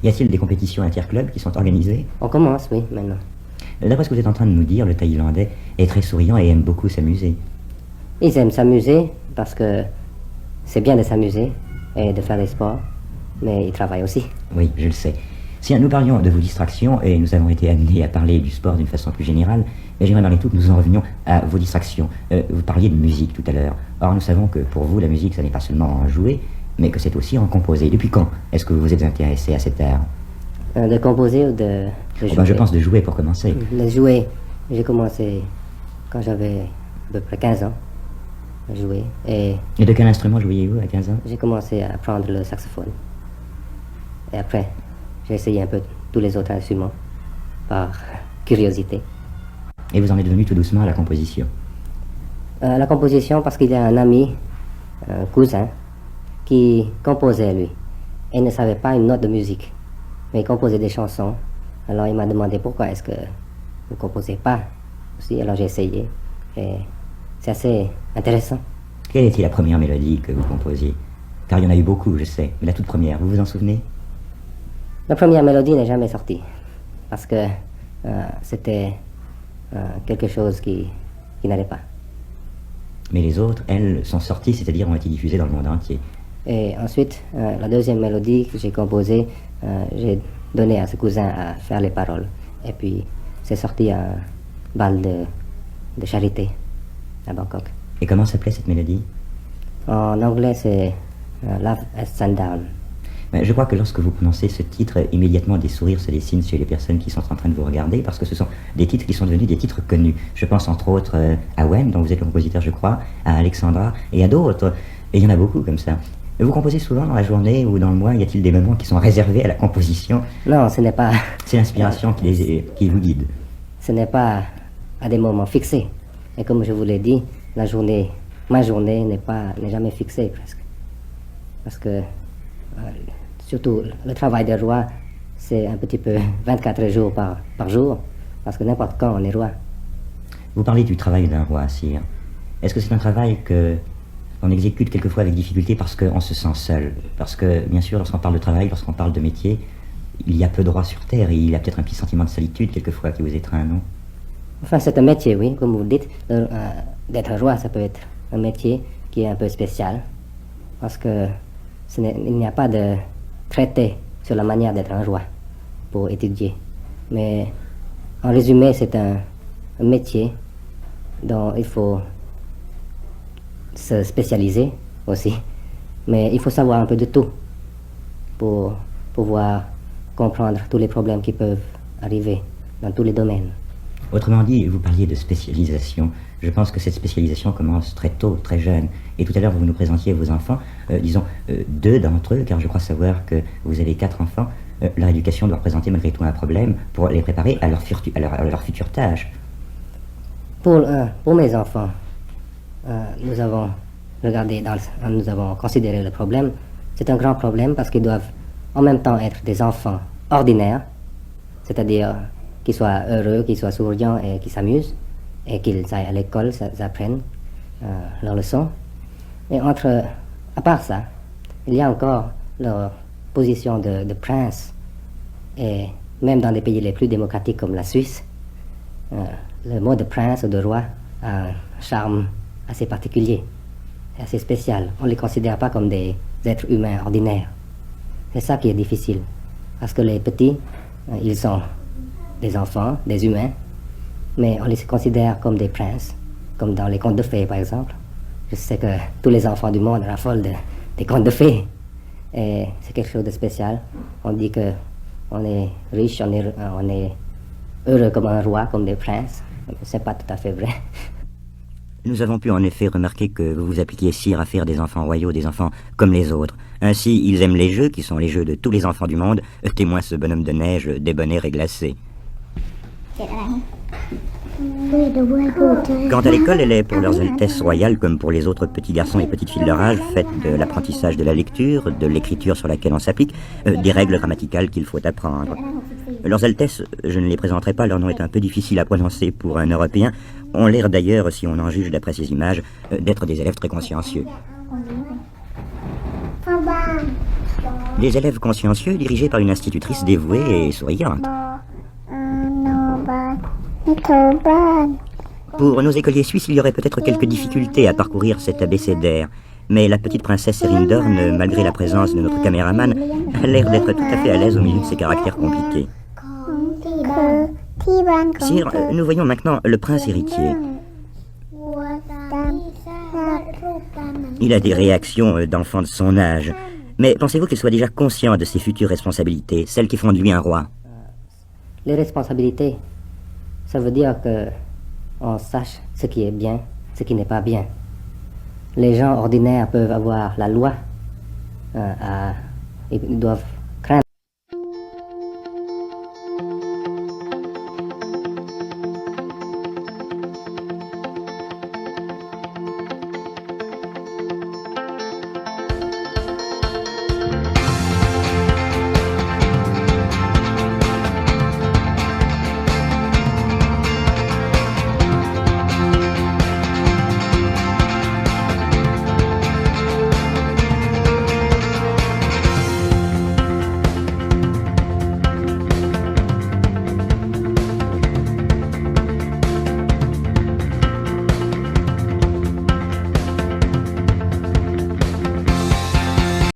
Y a-t-il des compétitions interclubs qui sont organisées? On commence, oui, maintenant. D'après ce que vous êtes en train de nous dire, le Thaïlandais est très souriant et aime beaucoup s'amuser. Ils aiment s'amuser parce que c'est bien de s'amuser et de faire des sports, mais ils travaillent aussi. Oui, je le sais. Si nous parlions de vos distractions, et nous avons été amenés à parler du sport d'une façon plus générale, mais j'aimerais malgré tout que nous en revenions à vos distractions. Vous parliez de musique tout à l'heure. Or, nous savons que pour vous, la musique, ça n'est pas seulement en jouer, mais que c'est aussi en composer. Depuis quand est-ce que vous vous êtes intéressé à cet art? De composer ou de jouer? Je pense de jouer pour commencer. De jouer, j'ai commencé quand j'avais à peu près 15 ans à jouer. Et de quel instrument jouiez-vous à 15 ans? J'ai commencé à apprendre le saxophone. Et après, j'ai essayé un peu tous les autres instruments par curiosité. Et vous en êtes venu tout doucement à la composition? La composition parce qu'il y a un ami, un cousin, qui composait lui. Et il ne savait pas une note de musique. Mais il composait des chansons. Alors il m'a demandé pourquoi est-ce que vous ne composez pas aussi. Alors j'ai essayé. Et c'est assez intéressant. Quelle était la première mélodie que vous composiez? Car il y en a eu beaucoup, je sais. Mais la toute première, vous vous en souvenez? La première mélodie n'est jamais sortie. Parce que c'était quelque chose qui n'allait pas. Mais les autres, elles, sont sorties, c'est-à-dire ont été diffusées dans le monde entier. Et ensuite, la deuxième mélodie que j'ai composée, j'ai donné à ce cousin à faire les paroles. Et puis, c'est sorti à un bal de charité à Bangkok. Et comment s'appelait cette mélodie? En anglais, c'est Love at Sundown. Mais je crois que lorsque vous prononcez ce titre, immédiatement des sourires se dessinent chez les personnes qui sont en train de vous regarder, parce que ce sont des titres qui sont devenus des titres connus. Je pense entre autres à Wem, dont vous êtes le compositeur, je crois, à Alexandra, et à d'autres. Et il y en a beaucoup comme ça. Vous composez souvent dans la journée ou dans le mois? Y a-t-il des moments qui sont réservés à la composition? Non, ce n'est pas... C'est l'inspiration qui vous guide. Ce n'est pas à des moments fixés. Et comme je vous l'ai dit, ma journée n'est jamais fixée presque. Parce que, surtout, le travail de roi, c'est un petit peu 24 jours par jour. Parce que n'importe quand, on est roi. Vous parlez du travail d'un roi, sire. Est-ce que c'est un travail qu'on exécute quelquefois avec difficulté parce qu'on se sent seul? Parce que, bien sûr, lorsqu'on parle de travail, lorsqu'on parle de métier, il y a peu de rois sur Terre et il y a peut-être un petit sentiment de solitude quelquefois qui vous étreint, non? Enfin, c'est un métier, oui, comme vous le dites. D'être roi, ça peut être un métier qui est un peu spécial. Parce que il n'y a pas de traité sur la manière d'être un roi pour étudier. Mais en résumé, c'est un métier dont il faut se spécialiser aussi. Mais il faut savoir un peu de tout pour pouvoir comprendre tous les problèmes qui peuvent arriver dans tous les domaines. Autrement dit, vous parliez de spécialisation. Je pense que cette spécialisation commence très tôt, très jeune. Et tout à l'heure, vous nous présentiez vos enfants, disons 2 d'entre eux, car je crois savoir que vous avez 4 enfants. Leur éducation doit représenter malgré tout un problème pour les préparer à leur future tâche. Pour mes enfants, nous avons considéré le problème. C'est un grand problème parce qu'ils doivent en même temps être des enfants ordinaires, c'est-à-dire qu'ils soient heureux, qu'ils soient souriants et qu'ils s'amusent, et qu'ils aillent à l'école, qu'ils apprennent leurs leçons. Et à part ça, il y a encore leur position de prince, et même dans des pays les plus démocratiques comme la Suisse, le mot de prince ou de roi a un charme assez particulier, assez spécial. On ne les considère pas comme des êtres humains ordinaires. C'est ça qui est difficile, parce que les petits, ils sont des enfants, des humains, mais on les considère comme des princes, comme dans les contes de fées par exemple. Je sais que tous les enfants du monde raffolent des contes de fées, et c'est quelque chose de spécial. On dit que on est riche, on est heureux comme un roi, comme des princes. C'est pas tout à fait vrai. Nous avons pu en effet remarquer que vous vous appliquiez, sire, à faire des enfants royaux, des enfants comme les autres. Ainsi, ils aiment les jeux, qui sont les jeux de tous les enfants du monde, témoin ce bonhomme de neige débonnaire et glacé. Quant à l'école, elle est pour leurs altesses royales, comme pour les autres petits garçons et petites filles de leur âge, faite de l'apprentissage de la lecture, de l'écriture sur laquelle on s'applique, des règles grammaticales qu'il faut apprendre. Leurs altesses, je ne les présenterai pas, leur nom est un peu difficile à prononcer pour un Européen, ont l'air d'ailleurs, si on en juge d'après ces images, d'être des élèves très consciencieux. Des élèves consciencieux dirigés par une institutrice dévouée et souriante. Pour nos écoliers suisses, il y aurait peut-être quelques difficultés à parcourir cet abécédaire. Mais la petite princesse Serindorn, malgré la présence de notre caméraman, a l'air d'être tout à fait à l'aise au milieu de ces caractères compliqués. Sire, nous voyons maintenant le prince héritier. Il a des réactions d'enfant de son âge. Mais pensez-vous qu'il soit déjà conscient de ses futures responsabilités, celles qui font de lui un roi? Les responsabilités, ça veut dire que on sache ce qui est bien, ce qui n'est pas bien. Les gens ordinaires peuvent avoir la loi, ils doivent